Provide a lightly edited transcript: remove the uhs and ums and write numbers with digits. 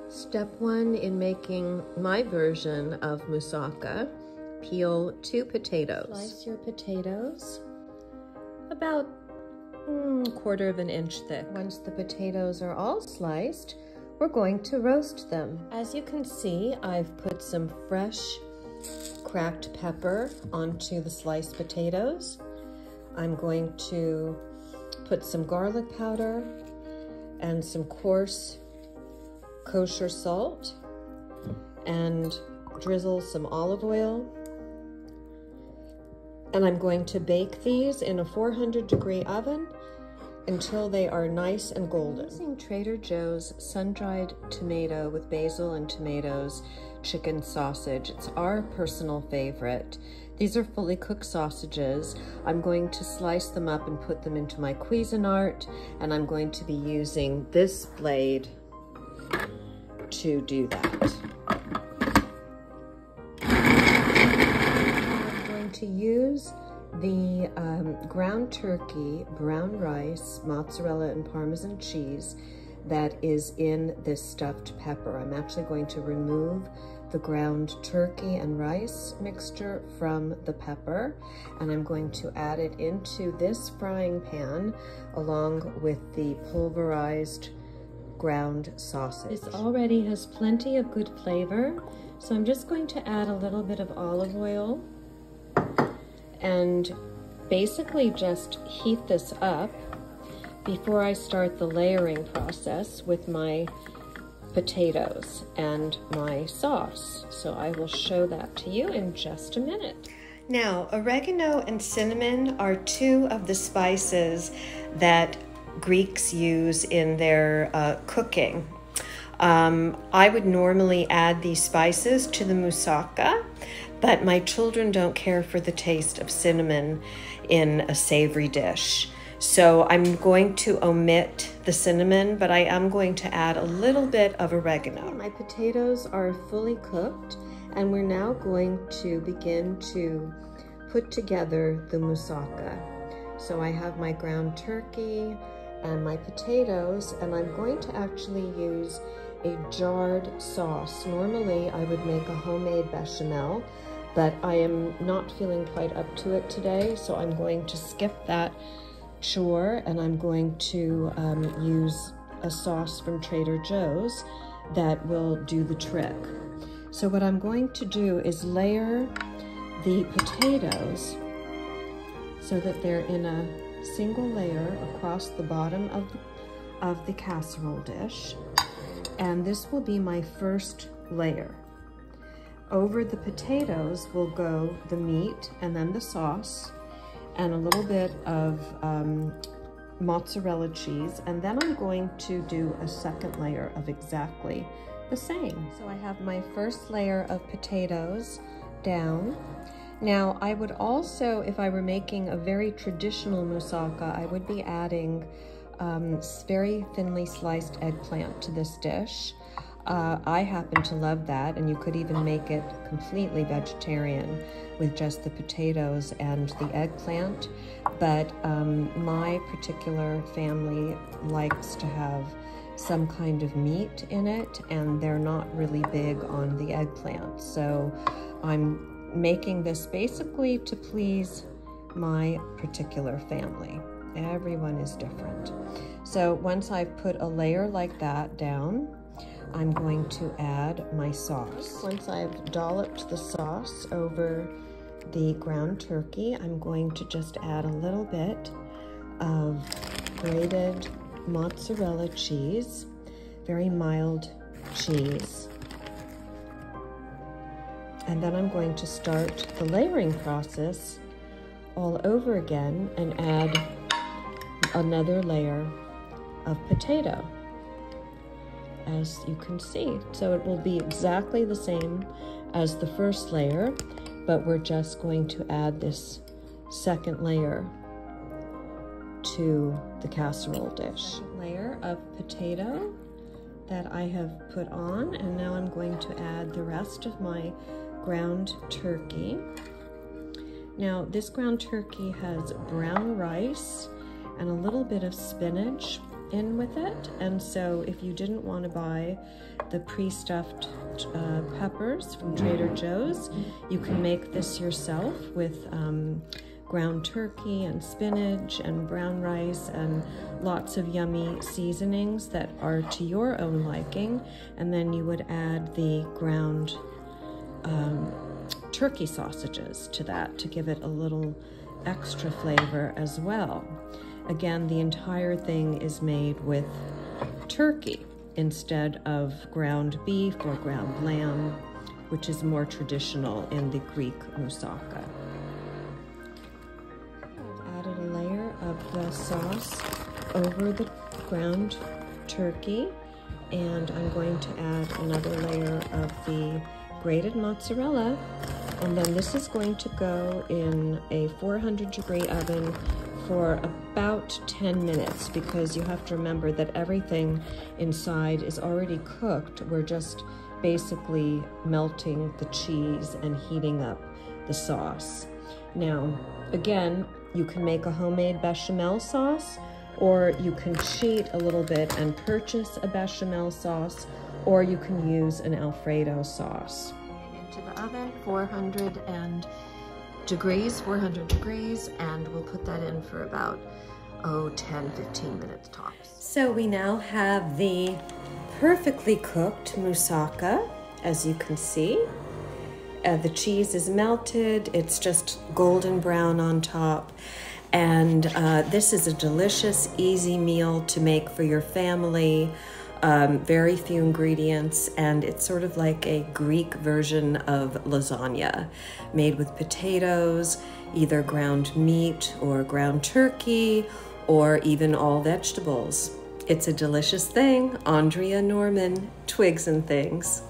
Step 1 in making my version of moussaka: peel 2 potatoes. Slice your potatoes about 1/4 inch thick. Once the potatoes are all sliced, we're going to roast them. As you can see, I've put some fresh cracked pepper onto the sliced potatoes. I'm going to put some garlic powder and some coarse kosher salt and drizzle some olive oil. And I'm going to bake these in a 400-degree oven until they are nice and golden. I'm using Trader Joe's sun-dried tomato with basil and tomatoes chicken sausage. It's our personal favorite. These are fully cooked sausages. I'm going to slice them up and put them into my Cuisinart, and I'm going to be using this blade to do that. I'm going to use the ground turkey, brown rice, mozzarella, and Parmesan cheese that is in this stuffed pepper. I'm actually going to remove the ground turkey and rice mixture from the pepper, and I'm going to add it into this frying pan along with the pulverized ground sausage. This already has plenty of good flavor, so I'm just going to add a little bit of olive oil and basically just heat this up before I start the layering process with my potatoes and my sauce. So I will show that to you in just a minute. Now, oregano and cinnamon are 2 of the spices that Greeks use in their cooking. I would normally add these spices to the moussaka, but my children don't care for the taste of cinnamon in a savory dish. So I'm going to omit the cinnamon, but I am going to add a little bit of oregano. My potatoes are fully cooked, and we're now going to begin to put together the moussaka. So I have my ground turkey and my potatoes, and I'm going to actually use a jarred sauce. Normally I would make a homemade bechamel, but I am not feeling quite up to it today, so I'm going to skip that chore, and I'm going to use a sauce from Trader Joe's that will do the trick. So what I'm going to do is layer the potatoes so that they're in a single layer across the bottom of the casserole dish, and this will be my first layer. Over the potatoes will go the meat and then the sauce and a little bit of mozzarella cheese, and then I'm going to do a second layer of exactly the same. So I have my first layer of potatoes down. Now I would also, if I were making a very traditional moussaka, I would be adding very thinly sliced eggplant to this dish. I happen to love that, and you could even make it completely vegetarian with just the potatoes and the eggplant, but my particular family likes to have some kind of meat in it, and they're not really big on the eggplant. So I'm making this basically to please my particular family. Everyone is different. So once I've put a layer like that down, I'm going to add my sauce. Once I've dolloped the sauce over the ground turkey, I'm going to just add a little bit of grated mozzarella cheese, very mild cheese. And then I'm going to start the layering process all over again and add another layer of potato, as you can see. So it will be exactly the same as the first layer, but we're just going to add this second layer to the casserole dish. Second layer of potato that I have put on, and now I'm going to add the rest of my ground turkey. Now this ground turkey has brown rice and a little bit of spinach in with it. And so if you didn't want to buy the pre-stuffed peppers from Trader Joe's, you can make this yourself with ground turkey and spinach and brown rice and lots of yummy seasonings that are to your own liking. And then you would add the ground turkey sausages to that to give it a little extra flavor as well. Again, the entire thing is made with turkey instead of ground beef or ground lamb, which is more traditional in the Greek moussaka. I've added a layer of the sauce over the ground turkey, and I'm going to add another layer of the grated mozzarella, and then this is going to go in a 400-degree oven for about 10 minutes, because you have to remember that everything inside is already cooked. We're just basically melting the cheese and heating up the sauce. Now, again, you can make a homemade bechamel sauce, or you can cheat a little bit and purchase a bechamel sauce, or you can use an Alfredo sauce. Into the oven, 400 degrees, and we'll put that in for about 10-15 minutes tops. So we now have the perfectly cooked moussaka, as you can see. The cheese is melted, it's just golden brown on top, and this is a delicious, easy meal to make for your family. Very few ingredients, and it's sort of like a Greek version of lasagna, made with potatoes, either ground meat or ground turkey, or even all vegetables. It's a delicious thing. Andrea Norman, Twigs and Things.